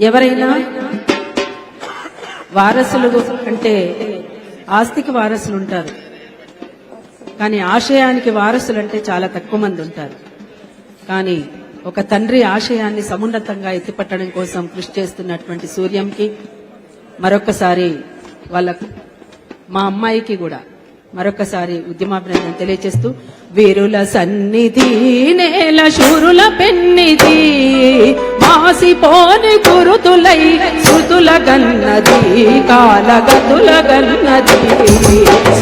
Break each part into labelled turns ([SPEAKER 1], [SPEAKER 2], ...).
[SPEAKER 1] ఎవరైనా వారసులు అంటే ఆస్తికి వారసులు ఉంటారు, కానీ ఆశయానికి వారసులు అంటే చాలా తక్కువ మంది ఉంటారు. కానీ ఒక తండ్రి ఆశయాన్ని సమున్నతంగా ఎత్తిపట్టడం కోసం కృషి చేస్తున్నటువంటి సూర్యంకి మరొకసారి వాళ్ళకు మా అమ్మాయికి కూడా మరొకసారి ఉద్యమాభినందన తెలియజేస్తూ, వీరుల సన్నిధి నేల శూరుల పెన్నిధి మాసిపోని గురుతులై శృతుల గన్నది కాలగతుల గన్నది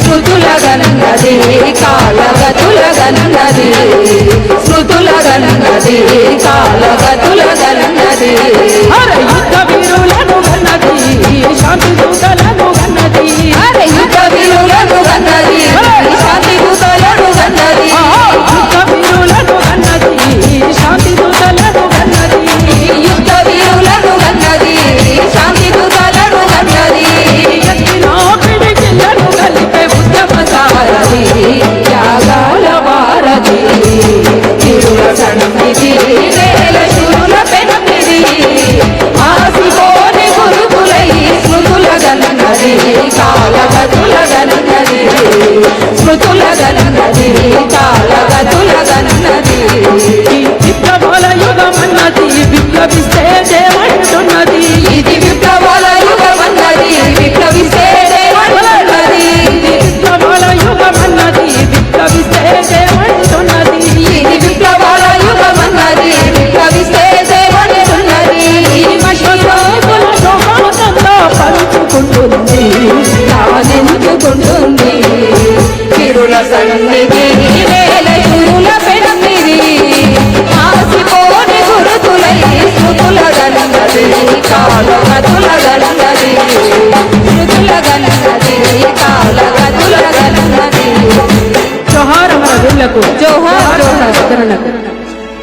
[SPEAKER 2] శృతుల గన్నది కాలగతుల గన్నది శృతుల గన్నది కాలగతుల గన్నది
[SPEAKER 1] అరే యుద్ధ వీరులను గన్నది శాంతి దూతలను గన్నది
[SPEAKER 2] అరే యుద్ధ వీరులను గన్నది శాంతి దూతలను గన్నది
[SPEAKER 1] యుద్ధ వీరులను గన్నది శాంతి దూతలను గన్నది
[SPEAKER 2] యుద్ధ వీరులను గన్నది శాంతి దూతలను గన్నది
[SPEAKER 1] ఎత్తిన పిడికిళ్లను కలిపే ఉద్యమ
[SPEAKER 2] సారథి త్యాగాల వారధి తిరుల సన్నిధి నేల శూరుల పెన్నిధి ఆసిపోని గురుతులై స్మృతుల గన్నది కాలగతుల గన్నది స్మృతుల గన్నది కాలగతుల గన్నది
[SPEAKER 1] విప్లవాల యుగమన్నది విప్లవిస్తే దేవంటున్నది
[SPEAKER 2] ఇది విప్లవాల యుగమన్నది విప్లవిస్తే దేవంటున్నది
[SPEAKER 1] విప్లవాల యుగమన్నది విప్లవిస్తే దేవంటున్నది
[SPEAKER 2] ఇది విప్లవాల యుగమన్నది విప్లవిస్తే దేవంటున్నది
[SPEAKER 1] మహిళల శోభానంగా పంచుకుంటుంది
[SPEAKER 2] నానెందుకుంటుంది తిరుల సన్నిధి నేల శూరుల పెన్నిధి ఆసిపోని గురుతులై స్మృతుల గన్నది కాలగతుల గన్నది స్మృతుల గన్నది కాలగతుల గన్నది
[SPEAKER 1] జోహార్ అమర వీరులకు
[SPEAKER 2] జోహార్
[SPEAKER 1] జోహార్